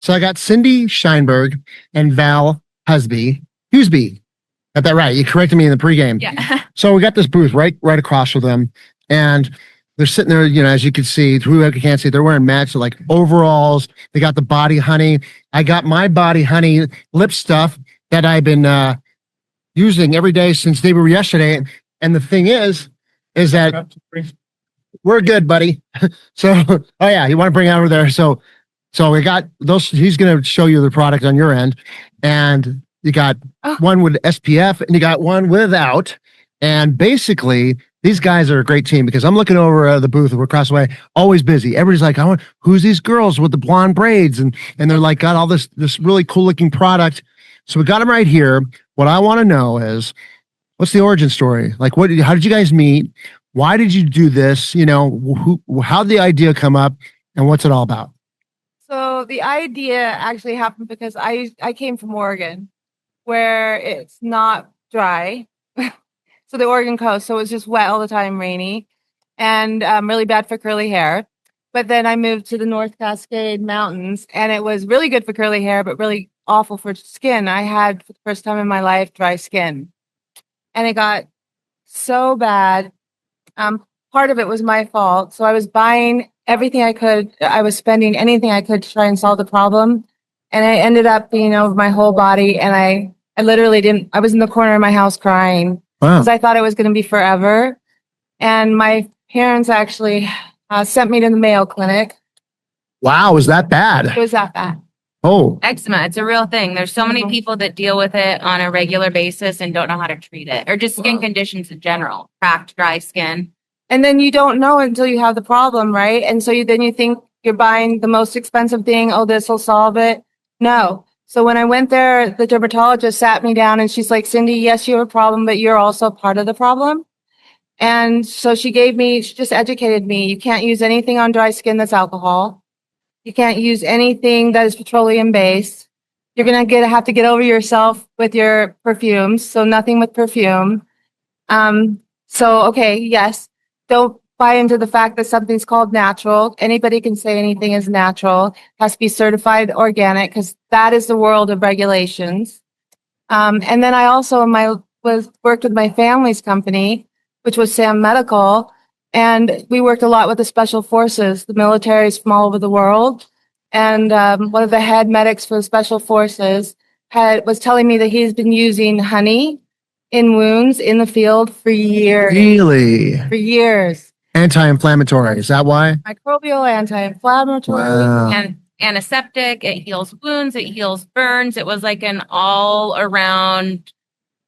So I got Cindy Sheinberg and Val Husby. Got that right. You corrected me in the pregame. Yeah. So we got this booth right across from them, and they're sitting there. As you can see, whoever can't see, they're wearing match like overalls. They got the Body Honey. I got my Body Honey lip stuff that I've been using every day since day before yesterday. And the thing is that we're good, buddy. So, oh yeah, you want to bring it over there. So we got those. He's going to show you the product on your end, and you got one with SPF, and you got one without. And basically, these guys are a great team because I'm looking over the booth and we're across the way, always busy. Everybody's like, who's these girls with the blonde braids? And they're like, got all this really cool looking product. So we got them right here. What I want to know is, what's the origin story? Like, how did you guys meet? Why did you do this? How did the idea come up, and what's it all about? So the idea actually happened because I came from Oregon, where it's not dry. So the Oregon coast, so it was just wet all the time, rainy, and really bad for curly hair. But then I moved to the North Cascades mountains, and it was really good for curly hair, but really awful for skin. I had, for the first time in my life, dry skin, and it got so bad. Part of it was my fault. So I was buying everything I could. I was spending anything I could to try and solve the problem. And I ended up being over my whole body. And I literally didn't, I was in the corner of my house crying because I thought it was going to be forever. And my parents actually sent me to the Mayo Clinic. Wow, was that bad? It was that bad. Oh, Eczema, it's a real thing. There's so many people that deal with it on a regular basis and don't know how to treat it, or just skin conditions in general, cracked, dry skin. And then you don't know until you have the problem, right? And so then you think you're buying the most expensive thing. Oh, this will solve it. No. So when I went there, the dermatologist sat me down and she's like, Cindy, yes, you have a problem, but you're also part of the problem. And so she just educated me. You can't use anything on dry skin that's alcohol. You can't use anything that is petroleum based. You're going to have to get over yourself with your perfumes. So nothing with perfume. Okay, yes. Don't buy into the fact that something's called natural. Anybody can say anything is natural. It has to be certified organic because that is the world of regulations. And then I also worked with my family's company, which was Sam Medical. And we worked a lot with the special forces, the militaries from all over the world. And one of the head medics for the special forces was telling me that he's been using honey in wounds in the field for years. Really? For years. Anti-inflammatory. Is that why? Microbial, anti-inflammatory. Wow. And antiseptic, it heals wounds, it heals burns. It was like an all-around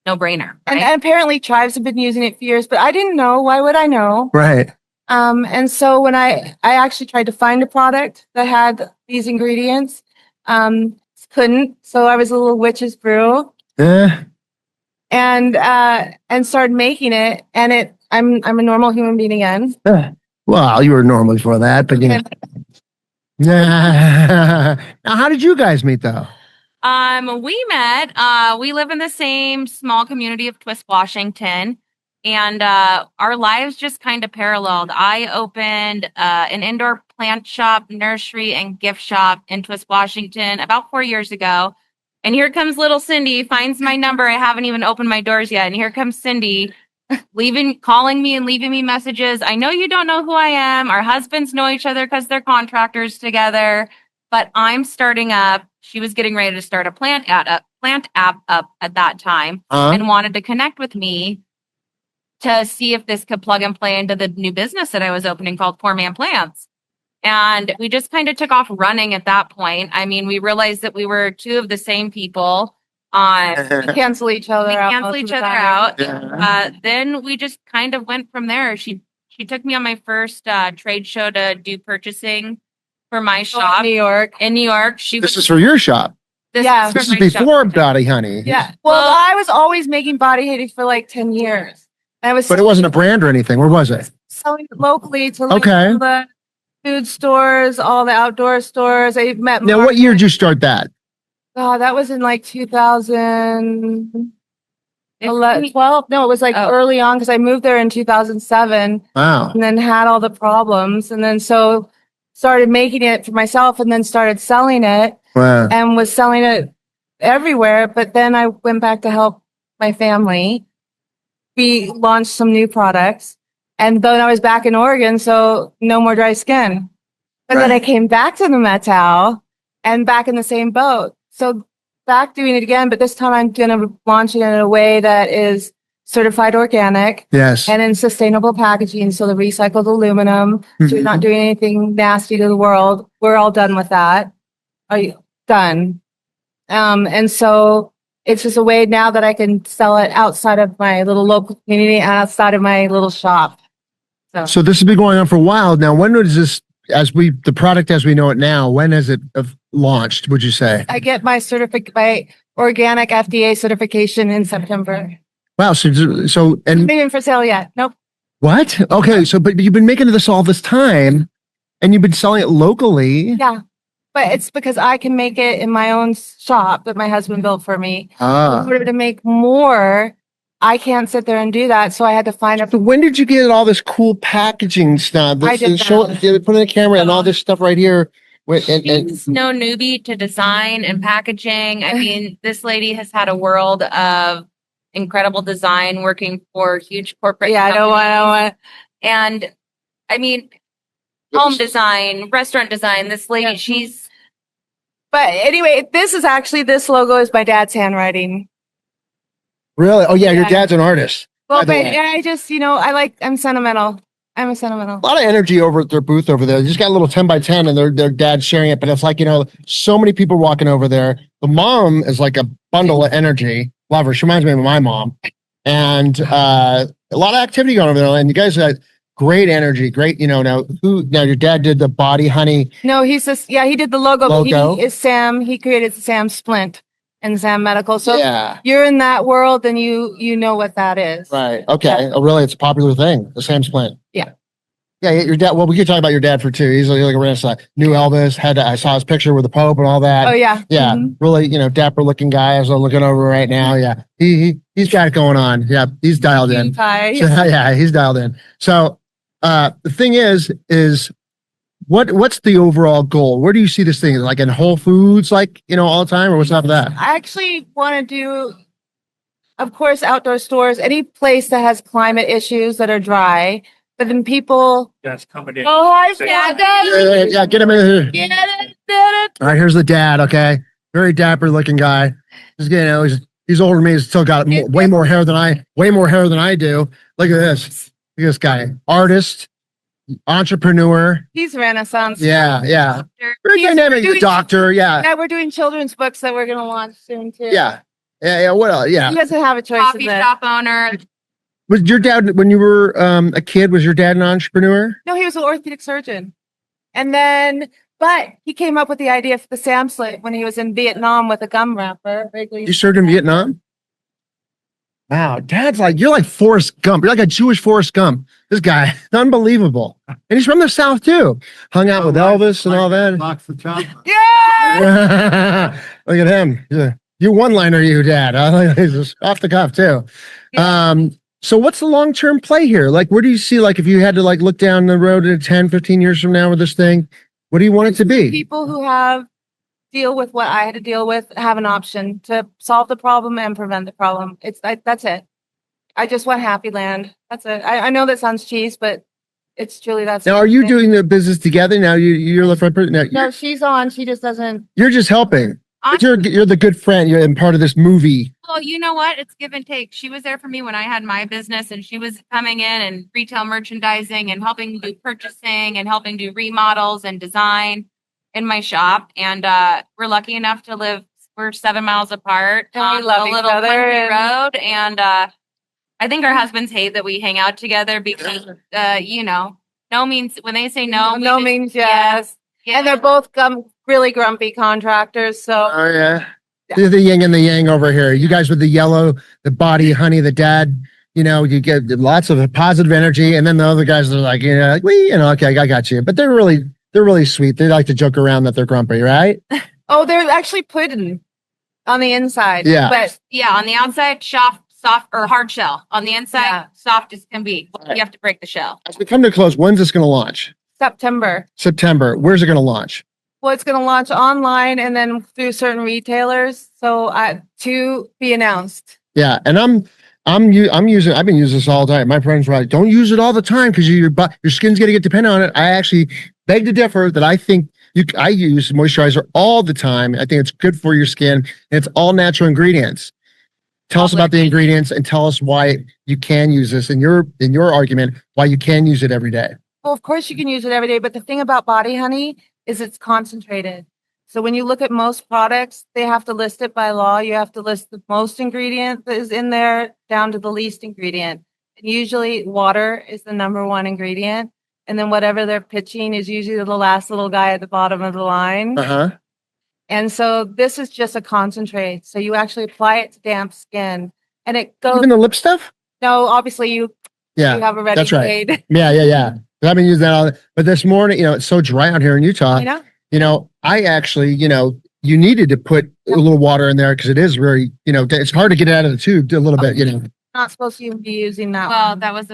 no-brainer. Right? And apparently tribes have been using it for years, but I didn't know. Why would I know? Right. And so when I actually tried to find a product that had these ingredients, couldn't. So I was a little witch's brew. Yeah. And started making it, and I'm a normal human being again. Well, you were normal before that, but yeah. Now, how did you guys meet though? We met. We live in the same small community of Twist, Washington, and our lives just kind of paralleled. I opened an indoor plant shop, nursery, and gift shop in Twist, Washington about 4 years ago. And here comes little Cindy, finds my number. I haven't even opened my doors yet. And here comes Cindy, calling me and leaving me messages. I know you don't know who I am. Our husbands know each other because they're contractors together. But I'm starting up. She was getting ready to start a plant app up at that time and wanted to connect with me to see if this could plug and play into the new business that I was opening called Poor Man Plants. And we just kind of took off running at that point. I mean, we realized that we were two of the same people. We cancel each other out. Yeah. Then we just kind of went from there. She took me on my first trade show to do purchasing for my shop in New York. This is for your shop. This is before Body Honey. Yeah. Well, I was always making Body Honey for like 10 years. But it wasn't a brand or anything. Where was it? Selling it locally to all the food stores, all the outdoor stores. I met. Now, what year did you start that? Oh, that was in like 2012. No, it was like early on because I moved there in 2007. Wow. And then had all the problems. And then so started making it for myself and then started selling it Wow. and was selling it everywhere. But then I went back to help my family. We launched some new products, and then I was back in Oregon, so no more dry skin. But then I came back to the Metal and back in the same boat. So back doing it again, but this time I'm going to launch it in a way that is certified organic Yes. and in sustainable packaging. So the recycled aluminum, so you're not doing anything nasty to the world. We're all done with that. Are you done? And so it's just a way now that I can sell it outside of my little local community and outside of my little shop. So this has been going on for a while now. When was this, the product as we know it now, when has it launched, would you say? I get my organic FDA certification in September. Wow. So, and Not even for sale yet. Nope. what? Okay. So, but you've been making this all this time and you've been selling it locally. Yeah. But it's because I can make it in my own shop that my husband built for me. In order to make more, I can't sit there and do that. So I had to find So when did you get all this cool packaging stuff? I did Put in the camera and all this stuff right here. She's no newbie to design and packaging. I mean, this lady has had a world of incredible design working for huge corporate Yeah, I don't want. And I mean, home design, restaurant design. This lady, she's. But anyway, this logo is my dad's handwriting. Really? Oh yeah, your Yeah. dad's an artist. Well, by the but way. I just, I'm sentimental. I'm a sentimental. A lot of energy over at their booth over there. They just got a little 10 by 10 and their dad's sharing it. But it's like, so many people walking over there. The mom is like a bundle of energy. Love her. She reminds me of my mom. And a lot of activity going over there. And you guys had great energy. Great, now your dad did the body honey. No, he did the logo. Logo. But he is Sam. He created Sam Splint and Sam Medical. So Yeah. you're in that world, then you know what that is. Right. Okay. Yeah. Oh, really? It's a popular thing. The Sam Splint. Yeah. Yeah. Your dad. Well, we could talk about your dad for two. He's like a renaissance. New Elvis. I saw his picture with the Pope and all that. Oh yeah. Yeah. Mhm. Really, dapper looking guy as I'm looking over right now. Yeah. He's got it going on. Yeah. He's dialed in. Tie. So, yeah. He's dialed in. So, the thing is what's the overall goal? Where do you see this thing? Like in Whole Foods, all the time, or what's up with that? I actually want to do, of course, outdoor stores, any place that has climate issues that are dry. But then people. Yes, coming in. Oh, hi, Yeah, yeah, get him in here. All right, here's the dad. Okay, very dapper looking guy. He's older than me. He's still got way more hair than I do. Look at this. Look at this guy. Artist, entrepreneur. He's Renaissance. Yeah, yeah. Very He's dynamic. doing- Doctor. Yeah, Yeah, we're doing children's books that we're going to launch soon too. yeah, yeah. What else? Yeah. He doesn't have a choice in Coffee this. shop owner. Was your dad, when you were a kid, was your dad an entrepreneur? No, he was an orthopedic surgeon. But he came up with the idea for the Sam Slit when he was in Vietnam with a gum wrapper. You served in Vietnam? Wow, you're like Forrest Gump. You're like a Jewish Forrest Gump. This guy, unbelievable. And he's from the South too. Hung out with Elvis and all that. Box for chocolate. Yeah! Look at him. You one-liner, you dad. He's just off the cuff too. So what's the long-term play here? Like, where do you see, like, if you had to look down the road at 10, 15 years from now with this thing, what do you want it to be? People who deal with what I had to deal with have an option to solve the problem and prevent the problem. That's it. I just want happy land. That's it. I know that sounds cheese, but it's truly that's. Now, are you doing the business together? Now you're the front person. No, she's on. She just doesn't. You're just helping. But you're the good friend. You're in part of this movie. Well, you know what? It's give and take. She was there for me when I had my business, and she was coming in and retail merchandising and helping do purchasing and helping do remodels and design in my shop. And we're lucky enough to live. We're 7 miles apart And we on love a each little other country and- road. And I think our husbands hate that we hang out together because, no means when they say no, No means yes. Yeah. And they're both really grumpy contractors. So Oh yeah. The yin and the yang over here. You guys with the yellow, the body honey, the dad. You get lots of positive energy, and then the other guys are like, okay, I got you. But they're really sweet. They like to joke around that they're grumpy, right? oh, they're actually pudding on the inside. Yeah. But Yeah, on the outside, soft or hard shell. On the inside, Yeah. soft as can be. Right. You have to break the shell. As we come to close, when's this going to launch? September. September. Where's it going to launch? Well, it's going to launch online and then through certain retailers. So to be announced. Yeah, and I've been using this all the time. My friends were like, don't use it all the time because your skin's going to get dependent on it. I actually beg to differ that I think I use moisturizer all the time. I think it's good for your skin and it's all natural ingredients. Tell us about the ingredients and tell us why you can use this in your argument, why you can use it every day. Well, of course you can use it every day, but the thing about body honey is it's concentrated. So when you look at most products, they have to list it by law. You have to list the most ingredient that is in there down to the least ingredient. And usually water is the number one ingredient. And then whatever they're pitching is usually the last little guy at the bottom of the line. Uh-huh. And so this is just a concentrate. So you actually apply it to damp skin and it goes. Even the lip stuff? No, obviously you have a ready that's right. made. Yeah. I've been using that all, but this morning, it's so dry out here in Utah. I actually, you needed to put a little water in there because it is very, it's hard to get it out of the tube a little bit, Not supposed to even be using that. Well, that was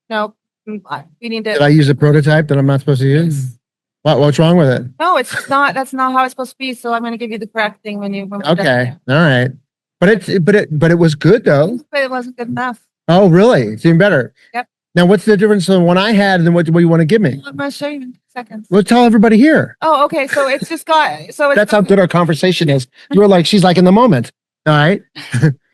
No, we need Did to. I use a prototype that I'm not supposed to use? What's wrong with it? No, it's just not. That's not how it's supposed to be. So I'm going to give you the correct thing when we're done Okay. here. All right. But it was good though. But it wasn't good enough. Oh, really? It's even better. Yep. Now, what's the difference from the one I had and then what do you want to give me? I'm going to show you in seconds. Well, tell everybody here. Oh, okay. So it's just got. So it's That's how good our conversation is. You were like, she's like in the moment. All right.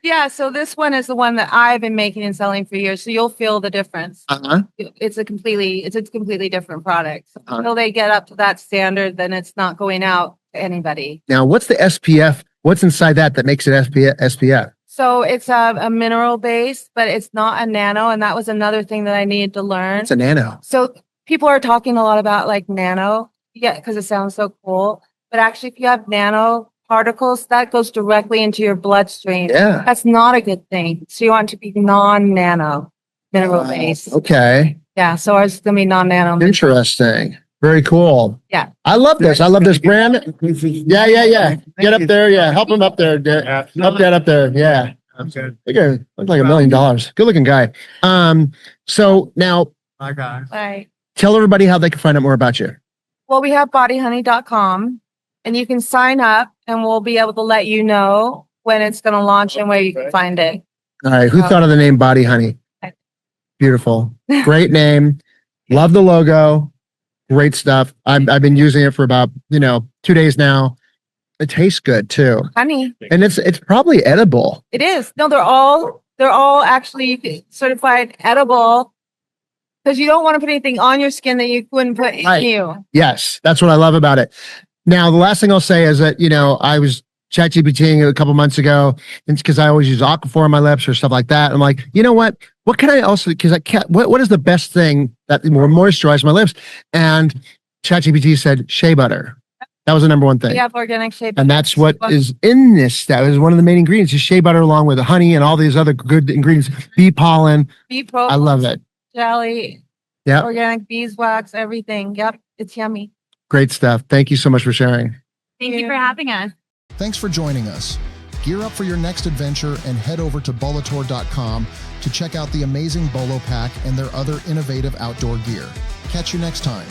Yeah. So this one is the one that I've been making and selling for years. So you'll feel the difference. Uh-huh. It's a completely different product. So until they get up to that standard, then it's not going out to anybody. Now, what's the SPF? What's inside that makes it SPF? So it's a mineral base, but it's not a nano. And that was another thing that I needed to learn. It's a nano. So people are talking a lot about like nano. Yeah, because it sounds so cool. But actually, if you have nano particles, that goes directly into your bloodstream. Yeah. That's not a good thing. So you want to be non-nano mineral base. Okay. Yeah. So ours is going to be non-nano. Interesting. Very cool. Yeah. I love this. I love this brand. Yeah. Get up there. Yeah. Help him up there. Up there. Yeah. Okay. Look like $1 million. Good looking guy. So now My God. Right. tell everybody how they can find out more about you. Well, we have bodyhoney.com and you can sign up and we'll be able to let you know when it's going to launch and where you can find it. All right. Who thought of the name Body Honey? Beautiful. Great name. Love the logo. Great stuff. I've been using it for about, 2 days now. It tastes good too. Honey, And it's probably edible. it is. No, they're all actually certified edible because you don't want to put anything on your skin that you wouldn't put in Right. you. Yes. That's what I love about it. Now, the last thing I'll say is that, I was ChatGPTing a couple months ago and because I always use Aquaphor on my lips or stuff like that. I'm like, you know what? What can I also, because I can't, what is the best thing that will moisturize my lips? And ChatGPT said shea butter. That was the number one thing. We have organic shea butter. And that's what is in this. That is one of the main ingredients is shea butter along with the honey and all these other good ingredients. Bee pollen. Bee propose, I love it. jelly, Yeah. organic beeswax, everything. Yep. It's yummy. Great stuff. Thank you so much for sharing. Thank you for having us. Thanks for joining us. Gear up for your next adventure and head over to Bolotor.com to check out the amazing Bolo Pack and their other innovative outdoor gear. Catch you next time.